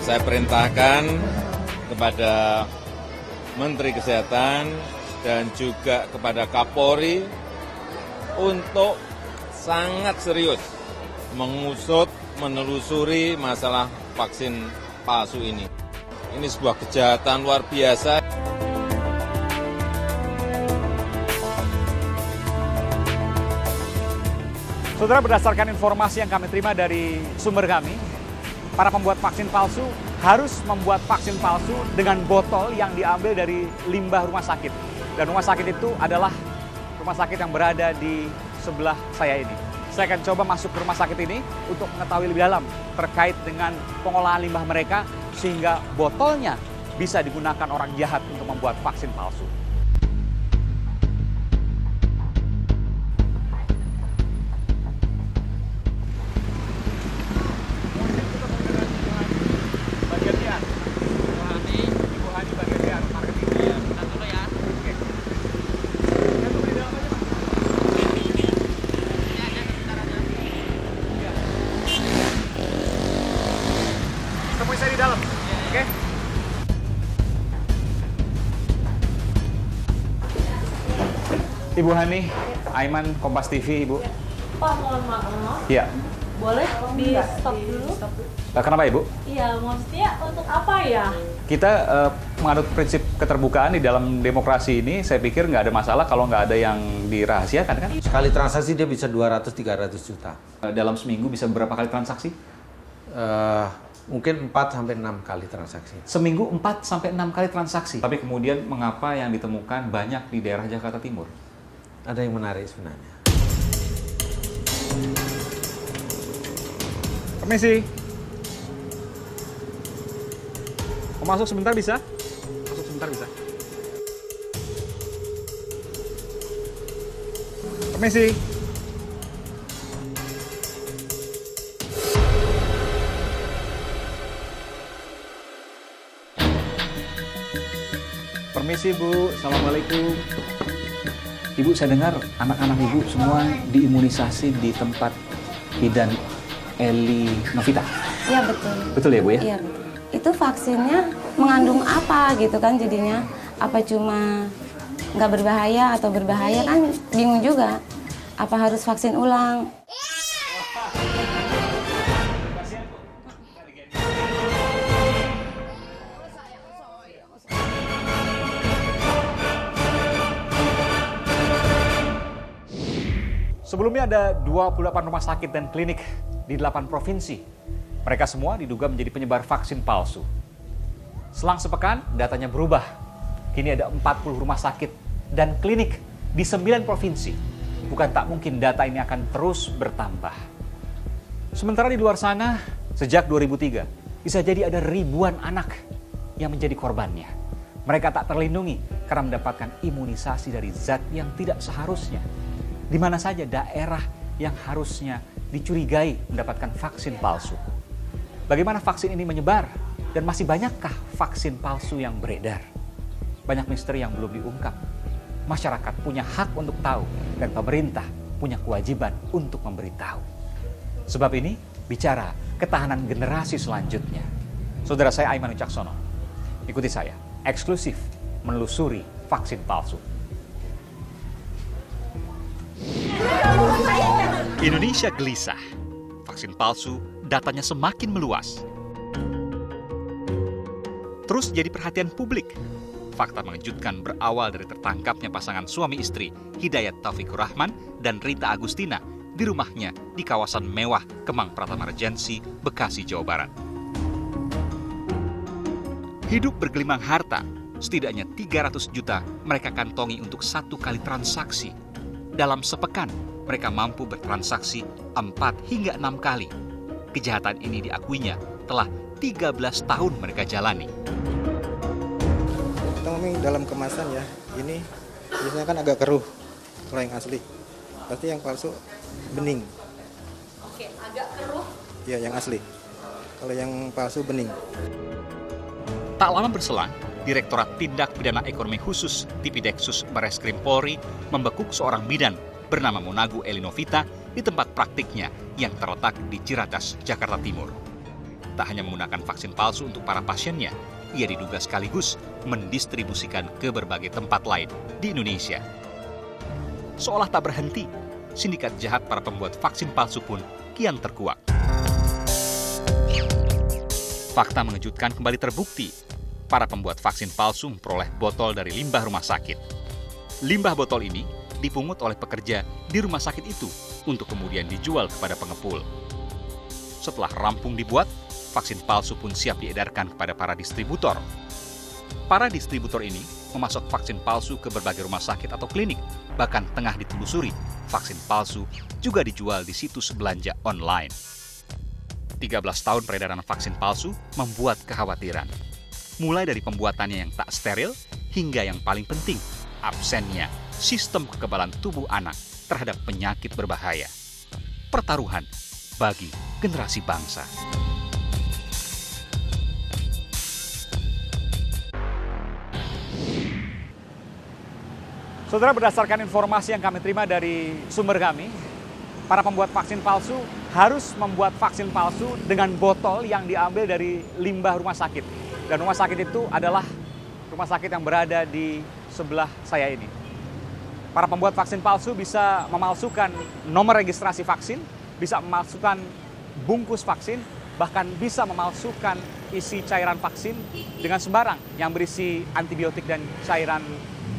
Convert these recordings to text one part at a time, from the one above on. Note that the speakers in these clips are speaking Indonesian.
Saya perintahkan kepada Menteri Kesehatan dan juga kepada Kapolri untuk sangat serius mengusut, menelusuri masalah vaksin palsu ini. Ini sebuah kejahatan luar biasa. Saudara, berdasarkan informasi yang kami terima dari sumber kami, para pembuat vaksin palsu harus membuat vaksin palsu dengan botol yang diambil dari limbah rumah sakit. Dan rumah sakit itu adalah rumah sakit yang berada di sebelah saya ini. Saya akan coba masuk ke rumah sakit ini untuk mengetahui lebih dalam terkait dengan pengolahan limbah mereka sehingga botolnya bisa digunakan orang jahat untuk membuat vaksin palsu. Temui saya di dalam, oke? Ibu Hani, Aiman, Kompas TV, Ibu. Pak, mohon maaf. Iya. Boleh di stop dulu? Kenapa, Ibu? Iya, maksudnya untuk apa ya? Kita menganut prinsip keterbukaan di dalam demokrasi ini, saya pikir nggak ada masalah kalau nggak ada yang dirahasiakan, kan? Sekali transaksi dia bisa 200-300 juta. Dalam seminggu bisa berapa kali transaksi? Mungkin 4-6 kali transaksi. Seminggu 4-6 kali transaksi. Tapi kemudian mengapa yang ditemukan banyak di daerah Jakarta Timur? Ada yang menarik sebenarnya. Permisi. Mau masuk sebentar bisa? Masuk sebentar bisa. Permisi. Permisi, Bu. Assalamualaikum. Ibu, saya dengar anak-anak Ibu semua diimunisasi di tempat bidan Eli Novita. Iya, betul. Betul ya, Bu ya? Iya, betul. Itu vaksinnya mengandung apa gitu kan jadinya? Apa cuma nggak berbahaya atau berbahaya, kan bingung juga. Apa harus vaksin ulang? Sebelumnya ada 28 rumah sakit dan klinik di 8 provinsi. Mereka semua diduga menjadi penyebar vaksin palsu. Selang sepekan, datanya berubah. Kini ada 40 rumah sakit dan klinik di 9 provinsi. Bukan tak mungkin data ini akan terus bertambah. Sementara di luar sana, sejak 2003, bisa jadi ada ribuan anak yang menjadi korbannya. Mereka tak terlindungi karena mendapatkan imunisasi dari zat yang tidak seharusnya. Di mana saja daerah yang harusnya dicurigai mendapatkan vaksin palsu. Bagaimana vaksin ini menyebar? Dan masih banyakkah vaksin palsu yang beredar? Banyak misteri yang belum diungkap. Masyarakat punya hak untuk tahu dan pemerintah punya kewajiban untuk memberitahu. Sebab ini bicara ketahanan generasi selanjutnya. Saudara saya Aiman Wicaksono. Ikuti saya, eksklusif menelusuri vaksin palsu. Indonesia gelisah. Vaksin palsu datanya semakin meluas. Terus jadi perhatian publik. Fakta mengejutkan berawal dari tertangkapnya pasangan suami istri Hidayat Taufikur Rahman dan Rita Agustina di rumahnya di kawasan mewah Kemang Pratama Regency, Bekasi, Jawa Barat. Hidup bergelimang harta, setidaknya 300 juta mereka kantongi untuk satu kali transaksi. Dalam sepekan, mereka mampu bertransaksi 4 hingga 6 kali. Kejahatan ini diakuinya telah 13 tahun mereka jalani. Kita ngomong dalam kemasan ya, ini biasanya kan agak keruh kalau yang asli. Pasti yang palsu bening. Oke, agak keruh. Ya, yang asli. Kalau yang palsu bening. Tak lama berselang, Direktorat Tindak Pidana Ekonomi Khusus Tipideksus Bareskrim Polri membekuk seorang bidan bernama Monagu Eli Novita di tempat praktiknya yang terletak di Ciracas, Jakarta Timur. tak hanya menggunakan vaksin palsu untuk para pasiennya, ia diduga sekaligus mendistribusikan ke berbagai tempat lain di Indonesia. Seolah tak berhenti, sindikat jahat para pembuat vaksin palsu pun kian terkuak. Fakta mengejutkan kembali terbukti. Para pembuat vaksin palsu memperoleh botol dari limbah rumah sakit. Limbah botol ini dipungut oleh pekerja di rumah sakit itu untuk kemudian dijual kepada pengepul. Setelah rampung dibuat, vaksin palsu pun siap diedarkan kepada para distributor. Para distributor ini memasok vaksin palsu ke berbagai rumah sakit atau klinik, bahkan tengah ditelusuri, vaksin palsu juga dijual di situs belanja online. 13 tahun peredaran vaksin palsu membuat kekhawatiran. Mulai dari pembuatannya yang tak steril, hingga yang paling penting, absennya sistem kekebalan tubuh anak terhadap penyakit berbahaya. Pertaruhan bagi generasi bangsa. Saudara, berdasarkan informasi yang kami terima dari sumber kami, para pembuat vaksin palsu harus membuat vaksin palsu dengan botol yang diambil dari limbah rumah sakit. Dan rumah sakit itu adalah rumah sakit yang berada di sebelah saya ini. Para pembuat vaksin palsu bisa memalsukan nomor registrasi vaksin, bisa memalsukan bungkus vaksin, bahkan bisa memalsukan isi cairan vaksin dengan sembarang yang berisi antibiotik dan cairan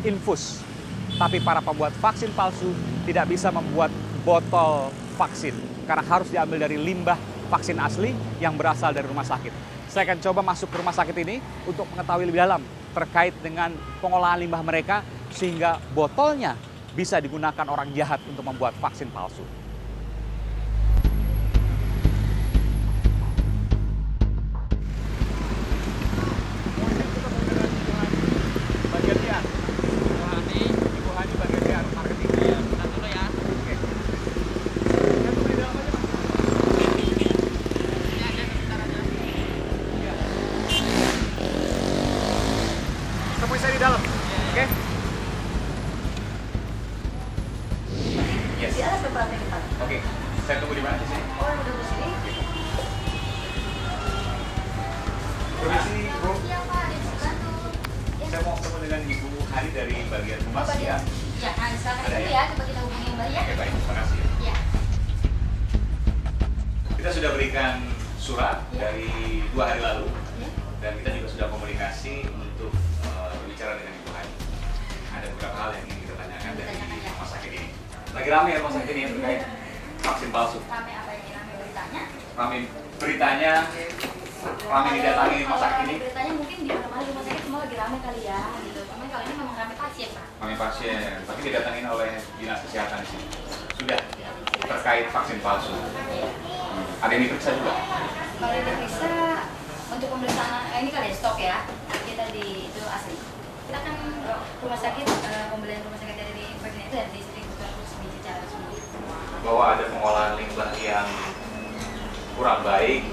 infus. Tapi para pembuat vaksin palsu tidak bisa membuat botol vaksin karena harus diambil dari limbah vaksin asli yang berasal dari rumah sakit. Saya akan coba masuk ke rumah sakit ini untuk mengetahui lebih dalam terkait dengan pengolahan limbah mereka sehingga botolnya bisa digunakan orang jahat untuk membuat vaksin palsu. Temui saya di dalam, oke? Yes. Di atas tempat yang kita. Oke, saya tunggu di mana di sini? Oh, udah di sini. Permisi, Bu. Iya, Pak. Saya mau ketemu dengan Ibu Hari dari bagian humas ya. Ya, nah, silakan Ada dulu ya? ya. Coba kita hubungi Mbak ya. Oke, baik. Terima kasih. Iya. Kita sudah berikan surat Ya. dari 2 hari lalu Ya. dan kita juga sudah komunikasi untuk berbicara dengan Ibu Hari. Ada beberapa hal yang ingin kita tanyakan dari rumah sakit ini. Lagi ramai ya rumah sakit ini terkait vaksin palsu. Rame apa yang rame beritanya? Ramai beritanya, ramai didatangi rumah sakit ini. Beritanya mungkin di mana-mana rumah sakit semua lagi rame kali ya. Gitu. Cuman kalau ini memang rame pasien, Pak. Kami pasien, tapi didatangin oleh dinas kesehatan di sini. Sudah terkait vaksin palsu. Ada yang diperiksa juga? Kalau diperiksa untuk pemeriksaan ini kali ya stok ya. Kita di itu asli. Kita kan rumah sakit pembelian rumah sakit dari Impregna itu dari distributor resmi secara resmi. Bahwa ada pengolahan limbah yang kurang baik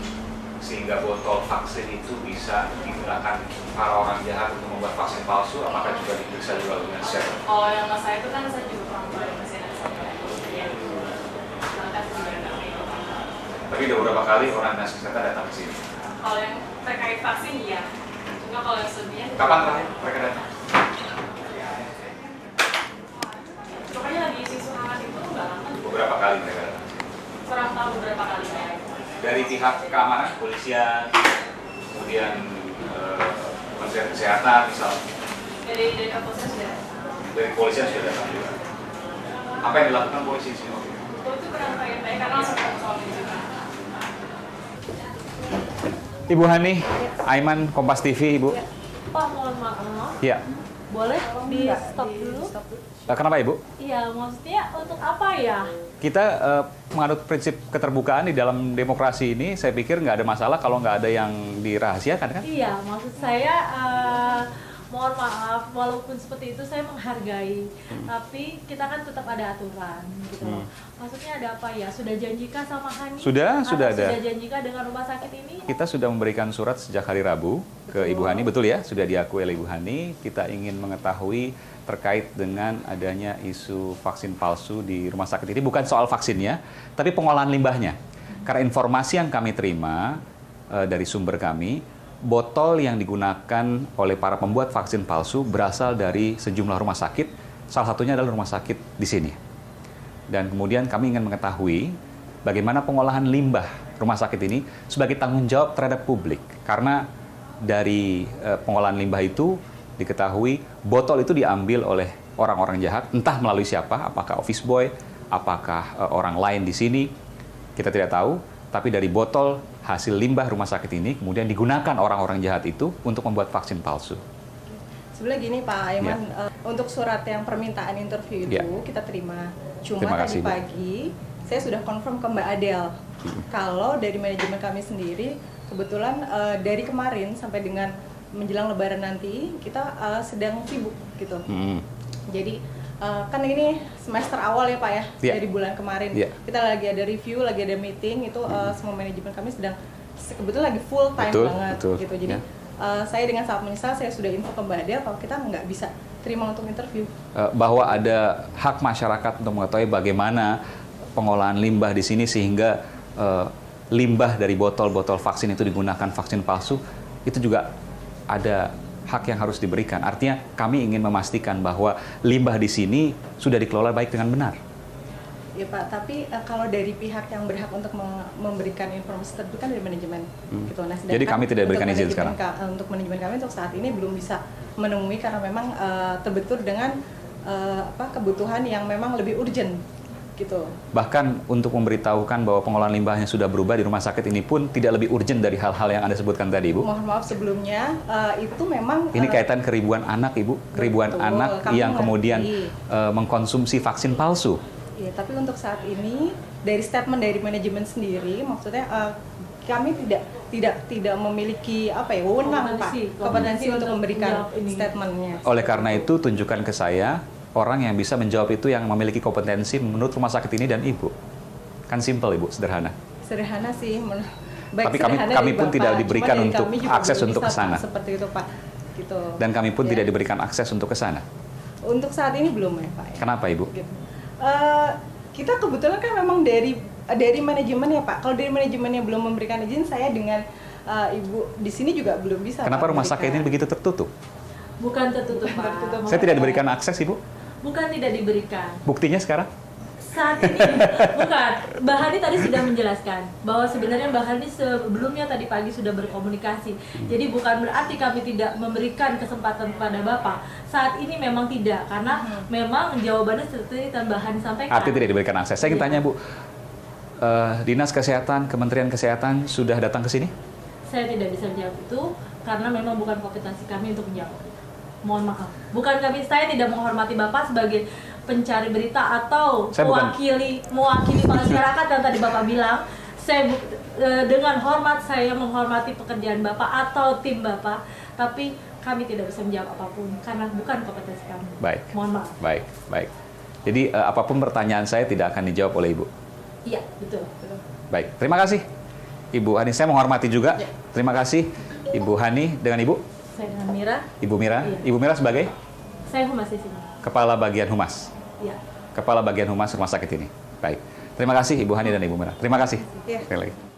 sehingga botol vaksin itu bisa digunakan para orang jahat untuk membuat vaksin palsu. Apakah juga diperiksa juga dengan share? Oh, yang mas saya itu kan saya juga kurang tahu masih ada sampai ya. Tapi udah beberapa kali orang dinas kesehatan datang ke sini. Kalau yang terkait vaksin iya. Cuma kalau yang sebelumnya Kapan terakhir mereka datang? pokoknya lagi isu hangat itu nggak lama. Beberapa kali mereka datang. Kurang tahu beberapa kali ya. Dari pihak keamanan, polisian, kemudian Kementerian Kesehatan misalnya. Dari Kapolsek sudah. Dari kepolisian sudah datang juga. Apa yang dilakukan polisi di sini? Kalau itu kurang tahu ya, karena langsung ketemu soal ini juga. Ibu Hani, Aiman, Kompas TV, Ibu. Pak, mohon maaf. Iya. Boleh di stop dulu? Kenapa Ibu? Iya, maksudnya untuk apa ya? Kita menganut prinsip keterbukaan di dalam demokrasi ini, saya pikir nggak ada masalah kalau nggak ada yang dirahasiakan kan? Iya, maksud saya mohon maaf, walaupun seperti itu saya menghargai, tapi kita kan tetap ada aturan gitu loh. Maksudnya ada apa ya? Sudah janjikah sama Hani? Sudah Atau ada. Sudah janjikah dengan rumah sakit ini? Kita sudah memberikan surat sejak hari Rabu ke Ibu Hani, betul ya? Sudah diakui oleh Ibu Hani. Kita ingin mengetahui terkait dengan adanya isu vaksin palsu di rumah sakit ini. Bukan soal vaksinnya, tapi pengolahan limbahnya. Karena informasi yang kami terima, dari sumber kami, botol yang digunakan oleh para pembuat vaksin palsu berasal dari sejumlah rumah sakit, salah satunya adalah rumah sakit di sini. Dan kemudian kami ingin mengetahui bagaimana pengolahan limbah rumah sakit ini sebagai tanggung jawab terhadap publik. Karena dari pengolahan limbah itu diketahui botol itu diambil oleh orang-orang jahat, entah melalui siapa, apakah office boy, apakah orang lain di sini, kita tidak tahu. Tapi dari botol hasil limbah rumah sakit ini kemudian digunakan orang-orang jahat itu untuk membuat vaksin palsu. Sebenarnya gini Pak Aiman, untuk surat yang permintaan interview itu kita terima. Cuma tadi pagi saya sudah confirm ke Mbak Adel kalau dari manajemen kami sendiri kebetulan dari kemarin sampai dengan menjelang Lebaran nanti kita sedang sibuk gitu. Jadi kan ini semester awal ya Pak ya, dari bulan kemarin kita lagi ada review, lagi ada meeting itu semua manajemen kami sedang kebetulan lagi full time banget gitu. Jadi saya dengan sangat menyesal saya sudah info ke Mbak Adel kalau kita nggak bisa terima untuk interview. Bahwa ada hak masyarakat untuk mengetahui bagaimana pengolahan limbah di sini sehingga limbah dari botol-botol vaksin itu digunakan vaksin palsu, itu juga ada hak yang harus diberikan. Artinya kami ingin memastikan bahwa limbah di sini sudah dikelola baik dengan benar. Ya Pak, tapi kalau dari pihak yang berhak untuk memberikan informasi tersebut kan dari manajemen. Gitu. Nah, jadi kami tidak berikan izin sekarang? Untuk manajemen kami untuk saat ini belum bisa menemui karena memang terbentur dengan kebutuhan yang memang lebih urgent. Gitu. Bahkan untuk memberitahukan bahwa pengolahan limbahnya sudah berubah di rumah sakit ini pun tidak lebih urgent dari hal-hal yang Anda sebutkan tadi, Ibu. Mohon maaf sebelumnya, itu memang... Ini kaitan ke ribuan anak, Ibu. Ribuan anak yang kemudian mengkonsumsi vaksin palsu. Iya, tapi untuk saat ini, dari statement dari manajemen sendiri, maksudnya kami tidak memiliki wewenang, Pak, kompetensi untuk memberikan statementnya. Oleh karena itu, tunjukkan ke saya orang yang bisa menjawab itu yang memiliki kompetensi menurut rumah sakit ini dan Ibu. Kan simple Ibu, sederhana. Sederhana sih. Tapi kami pun tidak diberikan untuk akses untuk ke sana. Seperti itu Pak. Gitu. Dan kami pun tidak diberikan akses untuk ke sana. Untuk saat ini belum ya Pak. Kenapa Ibu? Gitu. Kita kebetulan kan memang dari manajemen ya Pak. Kalau dari manajemennya belum memberikan izin, saya dengan Ibu di sini juga belum bisa. Kenapa rumah sakit ini begitu tertutup? Bukan tertutup Pak. Saya tidak diberikan akses Ibu? Bukan tidak diberikan. Buktinya sekarang? Saat ini, bukan. Mbak Hani tadi sudah menjelaskan bahwa sebenarnya Mbak Hani sebelumnya tadi pagi sudah berkomunikasi. Jadi bukan berarti kami tidak memberikan kesempatan kepada Bapak. Saat ini memang tidak, karena memang jawabannya seperti yang Mbak Hani sampaikan. Artinya tidak diberikan akses. Saya ingin tanya Bu, Dinas Kesehatan, Kementerian Kesehatan sudah datang ke sini? Saya tidak bisa menjawab itu, karena memang bukan kompetensi kami untuk menjawab. Mohon maaf. Bukan saya tidak menghormati Bapak sebagai pencari berita atau mewakili masyarakat yang tadi Bapak bilang. Saya dengan hormat saya menghormati pekerjaan Bapak atau tim Bapak, tapi kami tidak bisa menjawab apapun karena bukan kompetensi kami. Baik. Mohon maaf. Baik. Jadi apapun pertanyaan saya tidak akan dijawab oleh Ibu. Iya, betul. Baik. Terima kasih Ibu Hani. Saya menghormati juga. Ya. Terima kasih Ibu Hani. Dengan Ibu? Saya dengan Mira. Ibu Mira? Iya. Ibu Mira sebagai? Saya humas di sini. Kepala bagian humas? Iya. Kepala bagian humas rumah sakit ini. Baik. Terima kasih Ibu Hani dan Ibu Mira. Terima kasih. Sekali lagi.